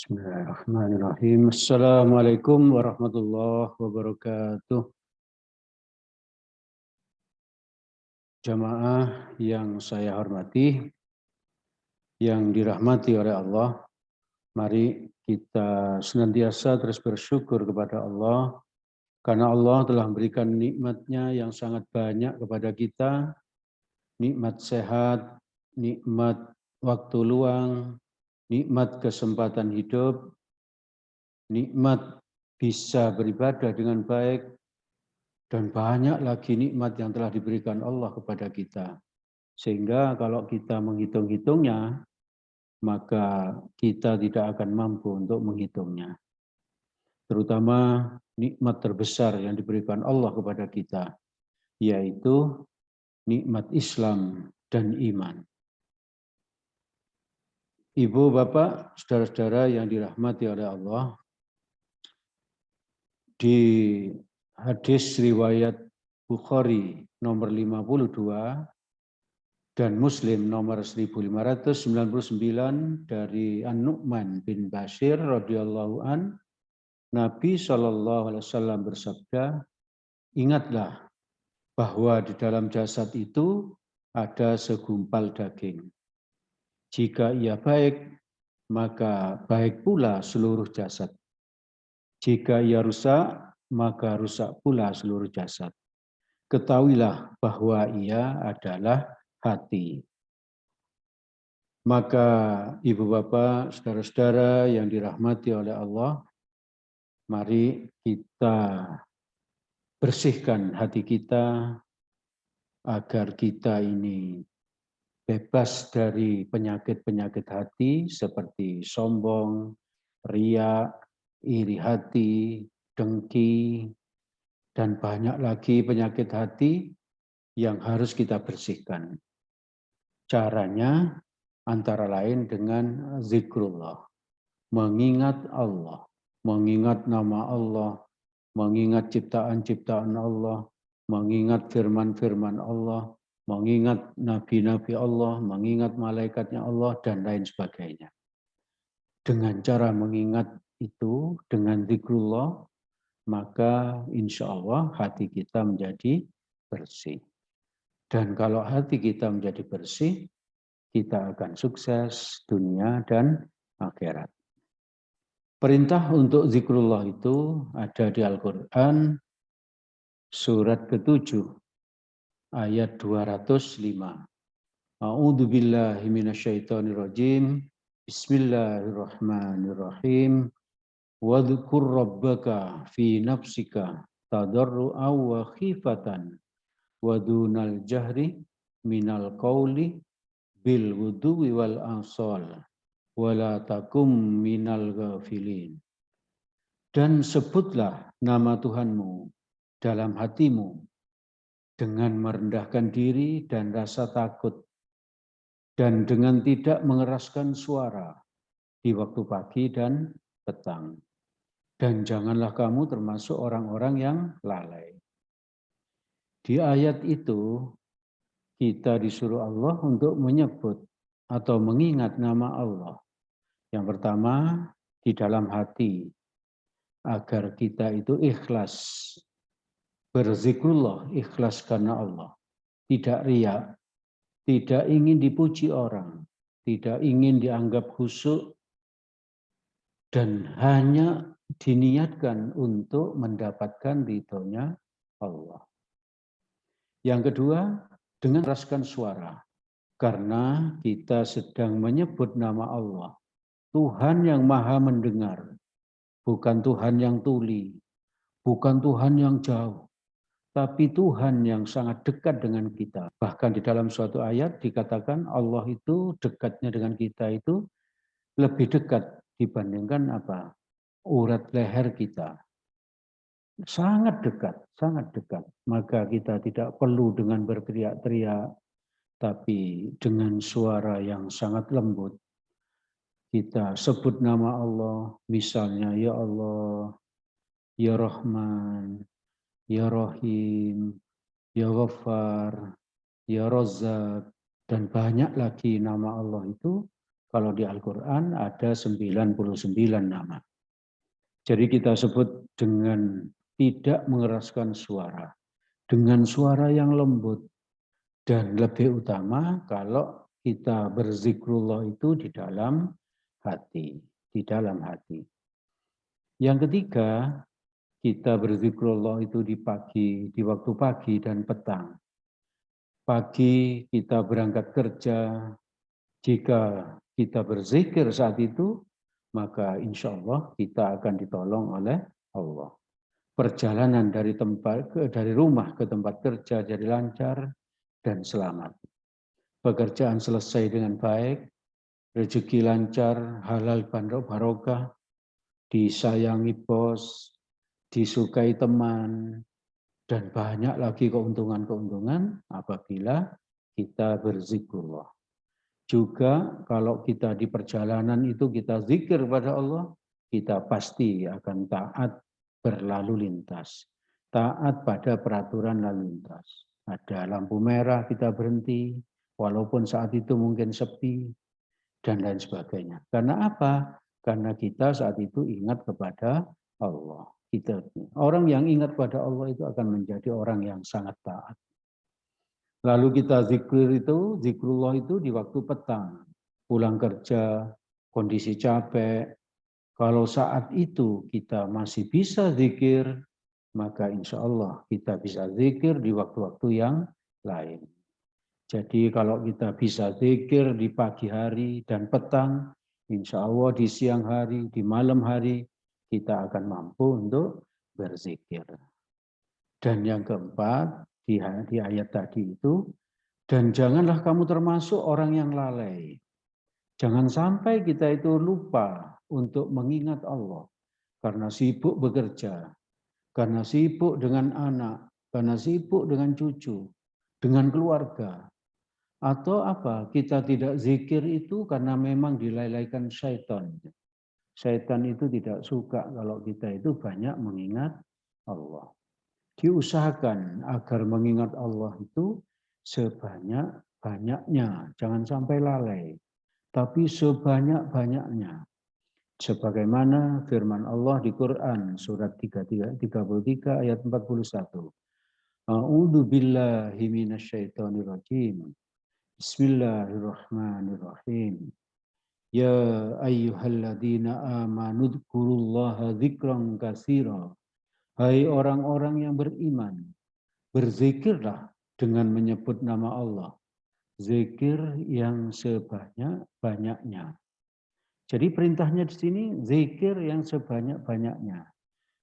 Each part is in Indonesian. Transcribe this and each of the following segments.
Bismillahirrahmanirrahim. Assalamualaikum warahmatullahi wabarakatuh. Jamaah yang saya hormati, yang dirahmati oleh Allah, mari kita senantiasa terus bersyukur kepada Allah, karena Allah telah memberikan nikmat-Nya yang sangat banyak kepada kita, nikmat sehat, nikmat waktu luang, nikmat kesempatan hidup, nikmat bisa beribadah dengan baik, dan banyak lagi nikmat yang telah diberikan Allah kepada kita. Sehingga kalau kita menghitung-hitungnya, maka kita tidak akan mampu untuk menghitungnya. Terutama nikmat terbesar yang diberikan Allah kepada kita, yaitu nikmat Islam dan iman. Ibu, Bapak, saudara-saudara yang dirahmati oleh Allah, di hadis riwayat Bukhari nomor 52 dan Muslim nomor 1599 dari An-Nu'man bin Bashir radhiyallahu an, Nabi SAW bersabda, ingatlah bahwa di dalam jasad itu ada segumpal daging. Jika ia baik, maka baik pula seluruh jasad. Jika ia rusak, maka rusak pula seluruh jasad. Ketahuilah bahwa ia adalah hati. Maka ibu bapak, saudara-saudara yang dirahmati oleh Allah, mari kita bersihkan hati kita agar kita ini bebas dari penyakit-penyakit hati seperti sombong, riya, iri hati, dengki, dan banyak lagi penyakit hati yang harus kita bersihkan. Caranya antara lain dengan zikrullah, mengingat Allah, mengingat nama Allah, mengingat ciptaan-ciptaan Allah, mengingat firman-firman Allah, mengingat nabi-nabi Allah, mengingat malaikatnya Allah, dan lain sebagainya. Dengan cara mengingat itu, dengan zikrullah, maka insya Allah hati kita menjadi bersih. Dan kalau hati kita menjadi bersih, kita akan sukses dunia dan akhirat. Perintah untuk zikrullah itu ada di Al-Quran surat ke-7 ayat 205. A'udzu billahi minasyaitonir rajim. Bismillahirrahmanirrahim. Wadhkur rabbaka fi nafsika tadarru'aw wa khifatan wa dunal jahri minal qawli bil wudu'i wal ansal wala takum minal ghafilin. Dan sebutlah nama Tuhanmu dalam hatimu dengan merendahkan diri dan rasa takut, dan dengan tidak mengeraskan suara di waktu pagi dan petang. Dan janganlah kamu termasuk orang-orang yang lalai. Di ayat itu kita disuruh Allah untuk menyebut atau mengingat nama Allah. Yang pertama di dalam hati, agar kita itu ikhlas. Berzikrullah ikhlas karena Allah. Tidak riya, tidak ingin dipuji orang, tidak ingin dianggap khusyuk, dan hanya diniatkan untuk mendapatkan ridhonya Allah. Yang kedua, dengan meraskan suara. Karena kita sedang menyebut nama Allah. Tuhan yang maha mendengar. Bukan Tuhan yang tuli. Bukan Tuhan yang jauh. Tapi Tuhan yang sangat dekat dengan kita. Bahkan di dalam suatu ayat dikatakan Allah itu dekatnya dengan kita itu lebih dekat dibandingkan apa? Urat leher kita. Sangat dekat, sangat dekat. Maka kita tidak perlu dengan berteriak-teriak, tapi dengan suara yang sangat lembut. Kita sebut nama Allah, misalnya ya Allah, ya Rahman, ya Rahim, ya Ghaffar, ya Razzaq, dan banyak lagi nama Allah itu. Kalau di Al-Quran ada 99 nama. Jadi kita sebut dengan tidak mengeraskan suara. Dengan suara yang lembut. Dan lebih utama kalau kita berzikrullah itu di dalam hati. Di dalam hati. Yang ketiga, kita berzikrullah itu di pagi, di waktu pagi dan petang. Pagi kita berangkat kerja, jika kita berzikir saat itu, maka insya Allah kita akan ditolong oleh Allah. Perjalanan dari rumah ke tempat kerja jadi lancar dan selamat. Pekerjaan selesai dengan baik, rezeki lancar, halal barokah, disayangi bos, disukai teman, dan banyak lagi keuntungan-keuntungan apabila kita berzikrullah. Juga kalau kita di perjalanan itu kita zikir pada Allah, kita pasti akan taat berlalu lintas. Taat pada peraturan lalu lintas. Ada lampu merah kita berhenti, walaupun saat itu mungkin sepi, dan lain sebagainya. Karena apa? Karena kita saat itu ingat kepada Allah. Orang yang ingat pada Allah itu akan menjadi orang yang sangat taat. Lalu kita zikrullah itu di waktu petang. Pulang kerja, kondisi capek. Kalau saat itu kita masih bisa zikir, maka insya Allah kita bisa zikir di waktu-waktu yang lain. Jadi kalau kita bisa zikir di pagi hari dan petang, insya Allah di siang hari, di malam hari, kita akan mampu untuk berzikir. Dan yang keempat, di ayat tadi itu, dan janganlah kamu termasuk orang yang lalai. Jangan sampai kita itu lupa untuk mengingat Allah. Karena sibuk bekerja, karena sibuk dengan anak, karena sibuk dengan cucu, dengan keluarga. Atau apa? Kita tidak zikir itu karena memang dilalaikan syaitan. Syaitan itu tidak suka kalau kita itu banyak mengingat Allah. Diusahakan agar mengingat Allah itu sebanyak-banyaknya. Jangan sampai lalai. Tapi sebanyak-banyaknya. Sebagaimana firman Allah di Quran surat 33 ayat 41. A'udzu billahi minasyaitonir rajim. Bismillahirrahmanirrahim. Ya ayyuhalladzina amanu dzkurullaha dzikran katsira. Hai orang-orang yang beriman, berzikirlah dengan menyebut nama Allah. Zikir yang sebanyak-banyaknya. Jadi perintahnya di sini zikir yang sebanyak-banyaknya.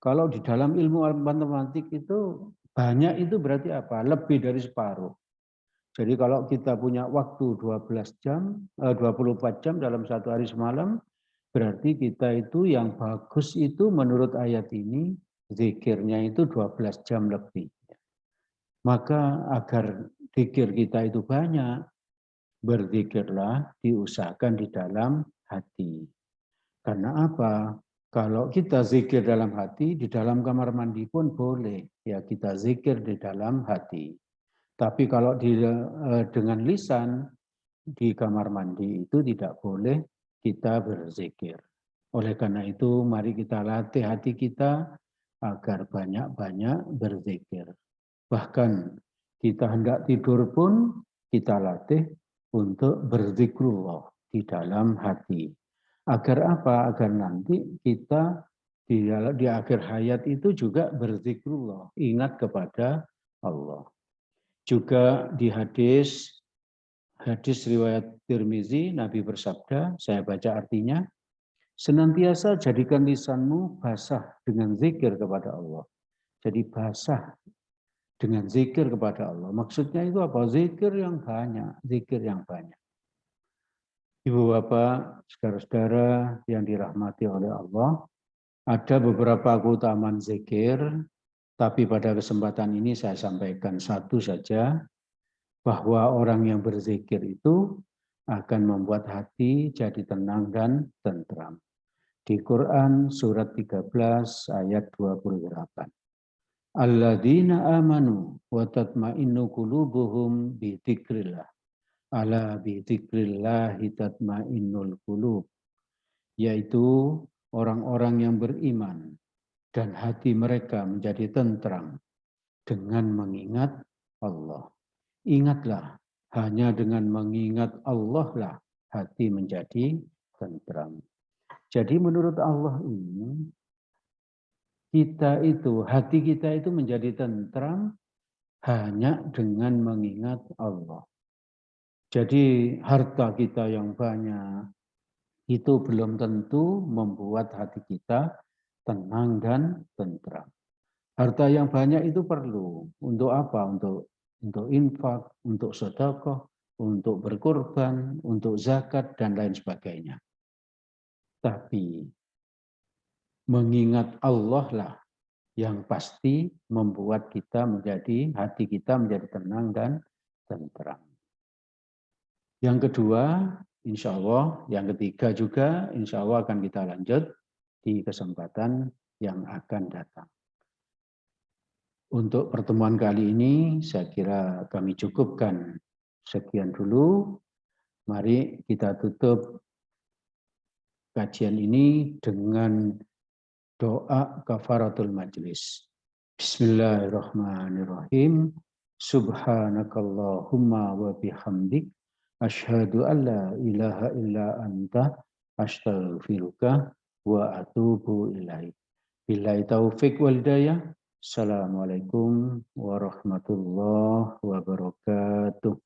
Kalau di dalam ilmu matematik itu banyak itu berarti apa? Lebih dari separuh. Jadi kalau kita punya waktu 24 jam dalam satu hari semalam, berarti kita itu yang bagus itu menurut ayat ini, zikirnya itu 12 jam lebih. Maka agar zikir kita itu banyak, berzikirlah diusahakan di dalam hati. Karena apa? Kalau kita zikir dalam hati, di dalam kamar mandi pun boleh. Ya kita zikir di dalam hati. Tapi kalau dengan lisan di kamar mandi itu tidak boleh kita berzikir. Oleh karena itu mari kita latih hati kita agar banyak-banyak berzikir. Bahkan kita hendak tidur pun kita latih untuk berzikrullah di dalam hati. Agar apa? Agar nanti kita di akhir hayat itu juga berzikrullah, ingat kepada Allah. Juga di hadis riwayat Tirmizi, Nabi bersabda, saya baca artinya, senantiasa jadikan lisanmu basah dengan zikir kepada Allah. Jadi basah dengan zikir kepada Allah. Maksudnya itu apa? Zikir yang banyak, zikir yang banyak. Ibu bapak, saudara-saudara yang dirahmati oleh Allah, ada beberapa keutamaan zikir, tapi pada kesempatan ini saya sampaikan satu saja, bahwa orang yang berzikir itu akan membuat hati jadi tenang dan tentram. Di Quran surat 13 ayat 28. Alladzina amanu wa tatma'innu qulubuhum bi dzikrillah. Ala bi dzikrillahi tatmainnul qulub, yaitu orang-orang yang beriman dan hati mereka menjadi tentram dengan mengingat Allah. Ingatlah, hanya dengan mengingat Allah lah hati menjadi tentram. Jadi menurut Allah ini, hati kita itu menjadi tentram hanya dengan mengingat Allah. Jadi harta kita yang banyak itu belum tentu membuat hati kita tenang dan tentram. Harta yang banyak itu perlu untuk apa? Untuk infak, untuk sedekah, untuk berkorban, untuk zakat dan lain sebagainya. Tapi mengingat Allah lah yang pasti membuat hati kita menjadi tenang dan tentram. Yang kedua, insya Allah, yang ketiga juga, insya Allah akan kita lanjut di kesempatan yang akan datang. Untuk pertemuan kali ini, saya kira kami cukupkan sekian dulu. Mari kita tutup kajian ini dengan doa kafaratul majlis. Bismillahirrahmanirrahim. Subhanakallahumma wa bihamdik. Asyhadu an la ilaha illa anta astaghfiruka wa atubu ilaik. Billahi taufik wal hidayah. Assalamualaikum warahmatullahi wabarakatuh.